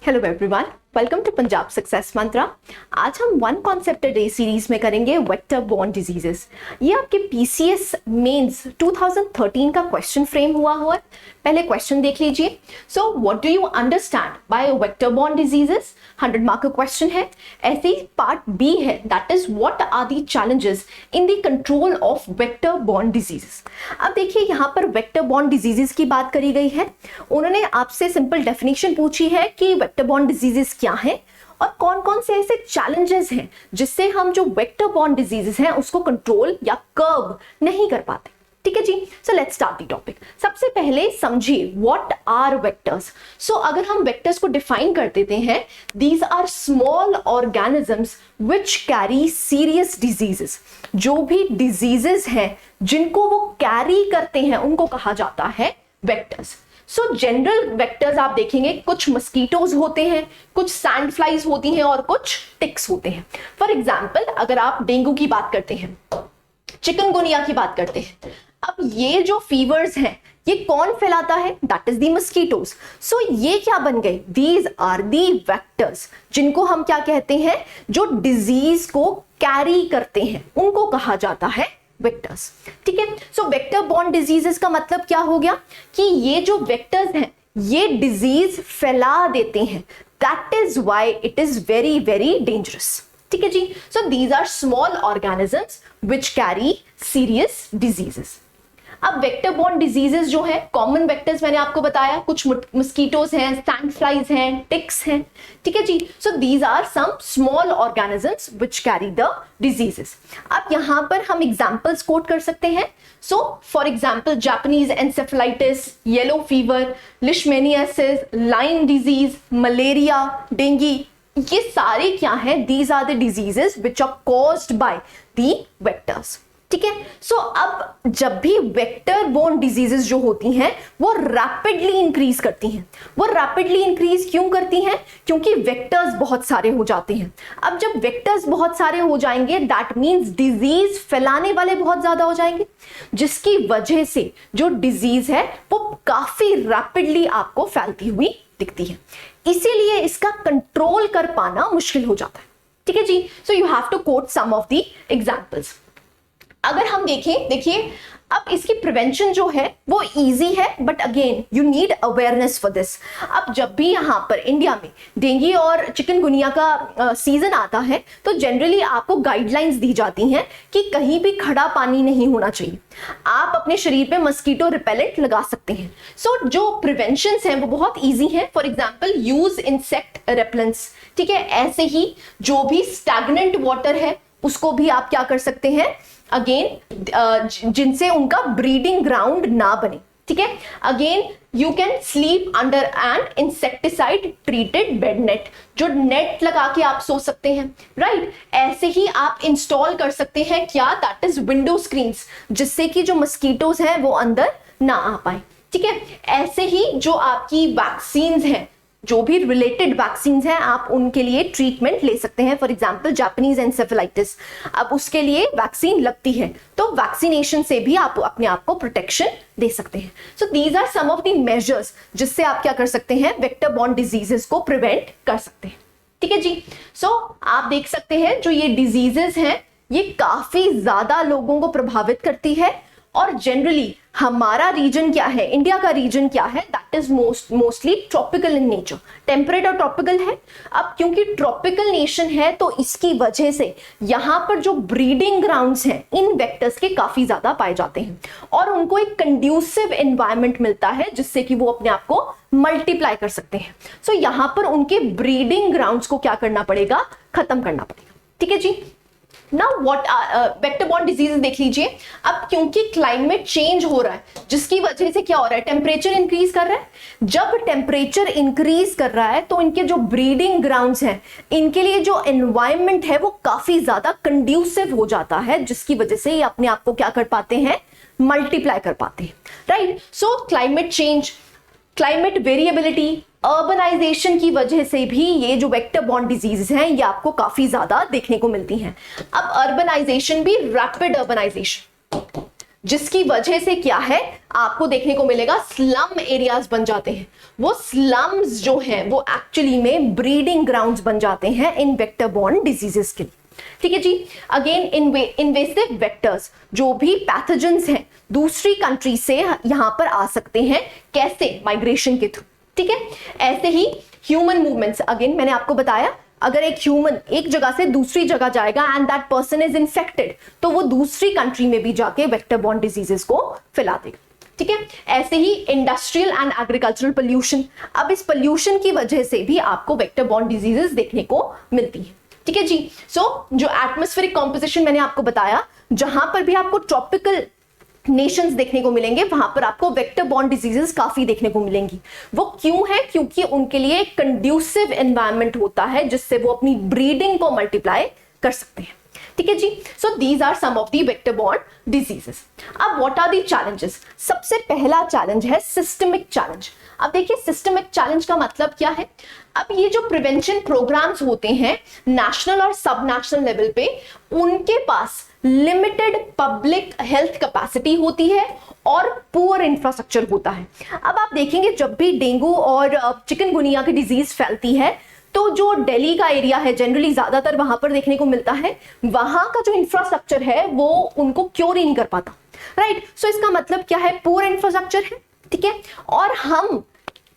Hello everyone, welcome to Punjab success mantra. आज हम one concept day series में करेंगे वेक्टर बॉर्न डिजीजेस। ये आपके पीसीएस मेंस 2013 का क्वेश्चन फ्रेम हुआ है। पहले क्वेश्चन देख लीजिए। So what do you understand by vector borne diseases? 100 mark का क्वेश्चन है। ऐसे ही पार्ट बी है, that is what are the challenges in the control of vector borne diseases. अब देखिए, यहाँ पर वेक्टर बॉर्न डिजीजेस की बात करी गई है। उन्होंने आपसे सिंपल डेफिनेशन पूछी है कि वेक्टर बॉर्न डिजीजेस क्या है और कौन कौन से ऐसे चैलेंजेस हैं जिससे हम जो वेक्टर बॉर्न डिजीजेस हैं उसको कंट्रोल या कर्व नहीं कर पाते। ठीक है जी, so let's start the topic. सबसे पहले समझिए व्हाट आर वेक्टर्स। सो अगर हम वेक्टर्स को डिफाइन कर देते हैं, these are small organisms which carry serious diseases. जो भी डिजीजेस हैं जिनको वो कैरी करते हैं उनको कहा जाता है वेक्टर्स। सो जनरल वेक्टर्स आप देखेंगे, कुछ मस्कीटोज होते हैं, कुछ सैंड फ्लाइज होती हैं और कुछ टिक्स होते हैं। फॉर एग्जाम्पल, अगर आप डेंगू की बात करते हैं, चिकनगुनिया की बात करते हैं, अब ये जो फीवर्स हैं ये कौन फैलाता है? That is the mosquitoes. So ये क्या बन गए? दीज आर दी वेक्टर्स, जिनको हम क्या कहते हैं, जो डिजीज को कैरी करते हैं उनको कहा जाता है वेक्टर्स। ठीक है, सो वेक्टर बॉर्न डिजीजेस का मतलब क्या हो गया कि ये जो वेक्टर्स हैं ये डिजीज फैला देते हैं। That is why it is very very dangerous. ठीक है जी, so these are small organisms which carry serious diseases. अब वेक्टर बॉर्न डिजीजेस जो है, कॉमन वेक्टर्स मैंने आपको बताया, कुछ मस्कीटोज हैं, सैंड फ्लाइज हैं, टिक्स हैं। ठीक है जी, so these are some small organisms which carry the diseases. अब यहां पर हम एग्जांपल्स कोट कर सकते हैं। So for example, Japanese encephalitis, yellow fever, leishmaniasis, Lyme disease, malaria, dengue, ये सारे क्या हैं? These are the diseases which are caused by the vectors. ठीक है, सो अब जब भी वेक्टर बोर्न डिजीजेस जो होती हैं वो रैपिडली इंक्रीज करती हैं। वो रैपिडली इंक्रीज क्यों करती हैं? क्योंकि वेक्टर्स बहुत सारे हो जाते हैं। अब जब वेक्टर्स बहुत सारे हो जाएंगे, दैट मींस डिजीज फैलाने वाले बहुत ज्यादा हो जाएंगे, जिसकी वजह से जो डिजीज है वो काफी रैपिडली आपको फैलती हुई दिखती है। इसीलिए इसका कंट्रोल कर पाना मुश्किल हो जाता है। ठीक है जी, so you have to quote some of the examples. अगर हम देखें, देखिए, अब इसकी प्रिवेंशन जो है वो इजी है, but again you need awareness for this. अब जब भी यहाँ पर इंडिया में डेंगू और चिकनगुनिया का सीजन आता है तो जनरली आपको गाइडलाइंस दी जाती हैं कि कहीं भी खड़ा पानी नहीं होना चाहिए। आप अपने शरीर पे मस्कीटो रिपेलेंट लगा सकते हैं। सो जो प्रिवेंशन हैं वो बहुत ईजी हैं। For example, use insect repellents. ठीक है, ऐसे ही जो भी स्टैग्नेंट वाटर है उसको भी आप क्या कर सकते हैं, अगेन जिनसे उनका ब्रीडिंग ग्राउंड ना बने। ठीक है, again you can sleep under an insecticide treated bed net, जो नेट लगा के आप सो सकते हैं। राइट, ऐसे ही आप इंस्टॉल कर सकते हैं क्या, दैट इज विंडो स्क्रीन्स, जिससे कि जो मस्कीटोज हैं वो अंदर ना आ पाए। ठीक है, ऐसे ही जो आपकी वैक्सीन हैं, जो भी रिलेटेड वैक्सीन हैं, आप उनके लिए ट्रीटमेंट ले सकते हैं। फॉर एग्जांपल, जापानीज एंसेफेलाइटिस, अब उसके लिए वैक्सीन लगती है तो वैक्सीनेशन से भी आप अपने आप को प्रोटेक्शन दे सकते हैं। So these are some of the measures जिससे आप क्या कर सकते हैं, वेक्टर बॉर्न डिजीजेस को प्रिवेंट कर सकते हैं। ठीक है जी, सो आप देख सकते हैं जो ये डिजीजेस हैं ये काफी ज्यादा लोगों को प्रभावित करती है। और जनरली हमारा रीजन क्या है, इंडिया का रीजन क्या है, that is mostly tropical in nature. Temperate और ट्रॉपिकल है। अब क्योंकि ट्रॉपिकल नेशन है तो इसकी वजह से यहाँ पर जो ब्रीडिंग ग्राउंड्स हैं इन वेक्टर्स के काफी ज्यादा पाए जाते हैं और उनको एक कंड्यूसिव एनवायरनमेंट मिलता है जिससे कि वो अपने आप को मल्टीप्लाई कर सकते हैं। सो यहाँ पर उनके ब्रीडिंग ग्राउंड्स को क्या करना पड़ेगा, खत्म करना पड़ेगा। ठीक है जी, now what vector borne diseases देख लीजिए। अब क्योंकि क्लाइमेट चेंज हो रहा है जिसकी वजह से क्या हो रहा है, टेम्परेचर इंक्रीज कर रहा है। जब टेम्परेचर इंक्रीज कर रहा है तो इनके जो ब्रीडिंग ग्राउंड्स हैं इनके लिए जो एनवायरनमेंट है वो काफी ज्यादा कंड्यूसिव हो जाता है, जिसकी वजह से ये अपने आप को क्या कर पाते हैं, मल्टीप्लाई कर पाते हैं। Right, so climate change, climate variability, urbanisation की वजह से भी ये जो वेक्टर बॉर्न डिजीजेस हैं ये आपको काफी ज्यादा देखने को मिलती हैं। अब अर्बनाइजेशन भी, रैपिड अर्बनाइजेशन, जिसकी वजह से क्या है, आपको देखने को मिलेगा स्लम एरियाज बन जाते हैं। वो स्लम्स जो हैं वो एक्चुअली में ब्रीडिंग ग्राउंड्स बन जाते हैं इन वेक्टर बॉर्न डिजीजेस के लिए। ठीक है जी। अगेन इन्वेसिव वेक्टर्स, जो भी पैथोजेंस हैं दूसरी कंट्री से यहां पर आ सकते हैं, कैसे, माइग्रेशन के थ्रू। ठीक है। ऐसे ही ह्यूमन मूवमेंट्स, अगेन मैंने आपको बताया अगर एक ह्यूमन एक जगह से दूसरी जगह जाएगा and that person is infected, तो वो दूसरी कंट्री में भी जाके वेक्टर बॉर्न डिजीजेस को फैला देगा। ठीक है। ऐसे ही इंडस्ट्रियल एंड एग्रीकल्चरल पोल्यूशन, अब इस पोल्यूशन की वजह से भी आपको वेक्टर बॉर्न डिजीजेस देखने को मिलती है। ठीक है जी। सो जो एटमॉस्फेरिक कॉम्पोजिशन मैंने आपको बताया, जहां पर भी आपको ट्रॉपिकल नेशंस देखने को मिलेंगे वहां पर आपको वेक्टर बॉर्न डिजीजेस काफी देखने को मिलेंगी। वो क्यों है? क्योंकि उनके लिए एक कंड्यूसिव एनवायरनमेंट होता है जिससे वो अपनी ब्रीडिंग को मल्टीप्लाई कर सकते हैं। ठीक है जी। So these are some of the vector borne diseases. अब व्हाट आर दी चैलेंजेस? सबसे पहला चैलेंज है सिस्टमिक चैलेंज। अब देखिए सिस्टमिक चैलेंज का मतलब क्या है? अब ये जो प्रिवेंशन प्रोग्राम्स होते हैं नेशनल और सब नेशनल लेवल पे, उनके पास लिमिटेड पब्लिक हेल्थ कैपेसिटी होती है और पुअर इंफ्रास्ट्रक्चर होता है। अब आप देखेंगे जब भी डेंगू और चिकनगुनिया की डिजीज फैलती है तो जो दिल्ली का एरिया है जनरली ज्यादातर वहां पर देखने को मिलता है, वहां का जो इंफ्रास्ट्रक्चर है वो उनको क्योर ही नहीं कर पाता। राइट। सो इसका मतलब क्या है? पुअर इंफ्रास्ट्रक्चर है। ठीक है। और हम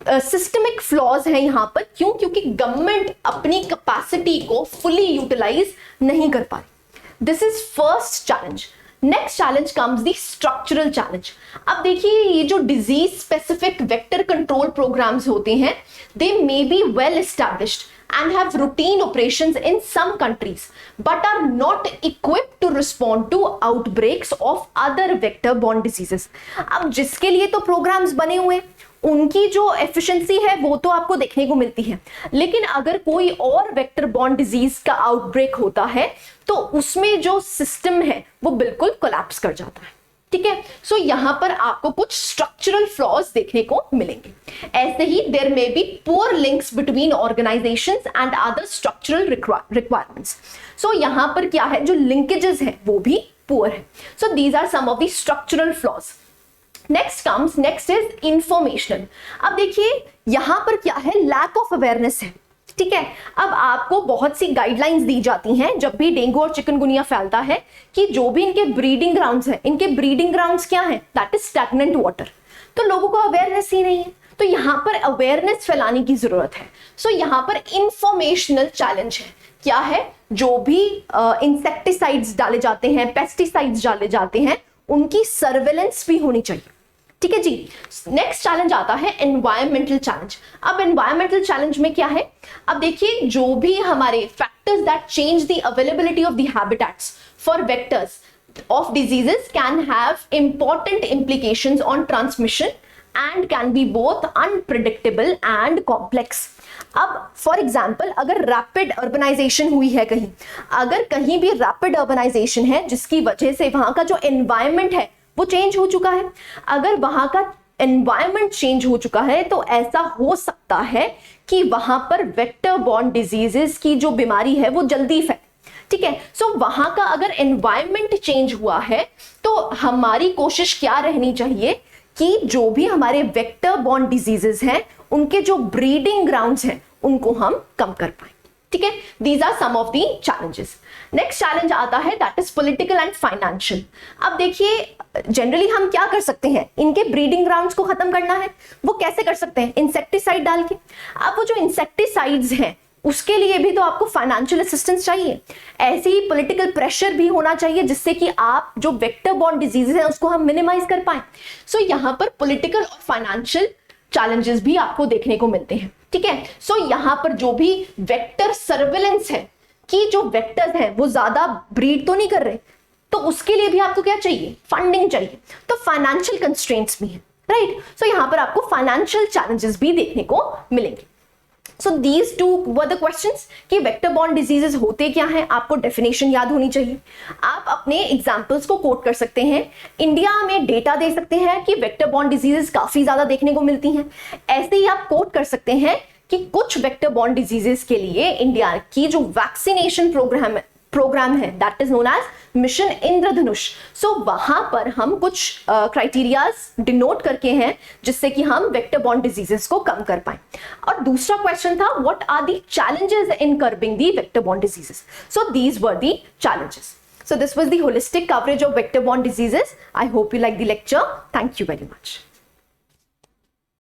सिस्टमिक फ्लॉज है यहां पर। क्यों? क्योंकि गवर्नमेंट अपनी कैपेसिटी को फुली यूटिलाइज नहीं कर पा रही। This is first challenge. Next challenge comes the structural challenge. अब देखिए ये जो disease specific vector control programs होते हैं, they may be well established and have routine operations in some countries but are not equipped to respond to outbreaks of other vector borne diseases। अब जिसके लिए तो प्रोग्राम्स बने हुए, उनकी जो एफिशिएंसी है वो तो आपको देखने को मिलती है, लेकिन अगर कोई और वेक्टर बॉर्न डिजीज का आउटब्रेक होता है तो उसमें जो सिस्टम है वो बिल्कुल कोलैप्स कर जाता है। ठीक है। सो यहां पर आपको कुछ स्ट्रक्चरल फ्लॉज देखने को मिलेंगे। ऐसे ही there may be poor links between organisations and other structural requirements. So यहां पर क्या है, जो लिंकेजेस है वो भी पुअर है। So these are some of the structural flaws. Next is informational. अब देखिए यहां पर क्या है, लैक ऑफ अवेयरनेस है। ठीक है। अब आपको बहुत सी गाइडलाइंस दी जाती हैं जब भी डेंगू और चिकनगुनिया फैलता है कि जो भी इनके ब्रीडिंग ग्राउंड्स हैं, इनके ब्रीडिंग ग्राउंड्स क्या हैं? That is stagnant water. तो लोगों को अवेयरनेस ही नहीं है, तो यहां पर अवेयरनेस फैलाने की जरूरत है। सो यहां पर इंफॉर्मेशनल चैलेंज है। क्या है? जो भी इंसेक्टिसाइड्स डाले जाते हैं, पेस्टिसाइड्स डाले जाते हैं, उनकी सर्वेलेंस भी होनी चाहिए। ठीक है जी। नेक्स्ट चैलेंज आता है एनवायरमेंटल चैलेंज। अब एनवायरमेंटल चैलेंज में क्या है? अब देखिए जो भी हमारे factors that change the availability of the habitats for vectors of diseases can have important implications on transmission and can be both unpredictable and complex। अब फॉर एग्जाम्पल अगर रैपिड अर्बनाइजेशन हुई है कहीं, अगर कहीं भी रैपिड अर्बनाइजेशन है जिसकी वजह से वहां का जो एनवायरमेंट है वो चेंज हो चुका है, अगर वहां का एनवायरमेंट चेंज हो चुका है तो ऐसा हो सकता है कि वहां पर वेक्टर बॉर्न डिजीजेस की जो बीमारी है वो जल्दी फैले। ठीक है। सो वहां का अगर एनवायरमेंट चेंज हुआ है तो हमारी कोशिश क्या रहनी चाहिए कि जो भी हमारे वेक्टर बॉर्न डिजीजेस हैं उनके जो ब्रीडिंग ग्राउंड्स हैं उनको हम कम कर पाए। ठीक है। These are some of the challenges. Next challenge आता है that is political and financial. अब देखिए जनरली हम क्या कर सकते हैं, इनके ब्रीडिंग ग्राउंड्स को खत्म करना है, वो कैसे कर सकते हैं? इंसेक्टिसाइड डाल के। अब वो जो इंसेक्टिसाइड्स हैं उसके लिए भी तो आपको फाइनेंशियल असिस्टेंस चाहिए। ऐसे ही पॉलिटिकल प्रेशर भी होना चाहिए जिससे कि आप जो वेक्टर बॉर्न डिजीजेस हैं उसको हम मिनिमाइज कर पाए। सो यहां पर पॉलिटिकल और फाइनेंशियल चैलेंजेस भी आपको देखने को मिलते हैं। ठीक है। सो यहां पर जो भी वेक्टर सर्वेलेंस है कि जो वेक्टर्स हैं वो ज्यादा ब्रीड तो नहीं कर रहे, तो उसके लिए भी आपको क्या चाहिए? फंडिंग चाहिए। तो फाइनेंशियल कंस्ट्रेंट्स भी हैं। राइट। सो यहां पर आपको फाइनेंशियल चैलेंजेस भी देखने को मिलेंगे। So these two were the questions कि वेक्टर बॉर्न डिजीजेस होते क्या हैं, आपको डेफिनेशन याद होनी चाहिए। आप अपने एग्जांपल्स को कोट कर सकते हैं, इंडिया में डेटा दे सकते हैं कि वेक्टर बॉर्न डिजीजेस काफी ज्यादा देखने को मिलती हैं। ऐसे ही आप कोट कर सकते हैं कि कुछ वेक्टर बॉर्न डिजीजेस के लिए इंडिया की जो वैक्सीनेशन प्रोग्राम है that is known as mission Indradhanush. So वहां पर हम कुछ क्राइटेरियाज डिनोट करके हैं जिससे कि हम वेक्टर बॉर्न डिजीजेस को कम कर पाए. और दूसरा क्वेश्चन था what are the challenges in curbing the vector borne diseases. So these were the challenges. So this was the holistic coverage of vector-borne diseases. I hope you like the lecture. Thank you very much.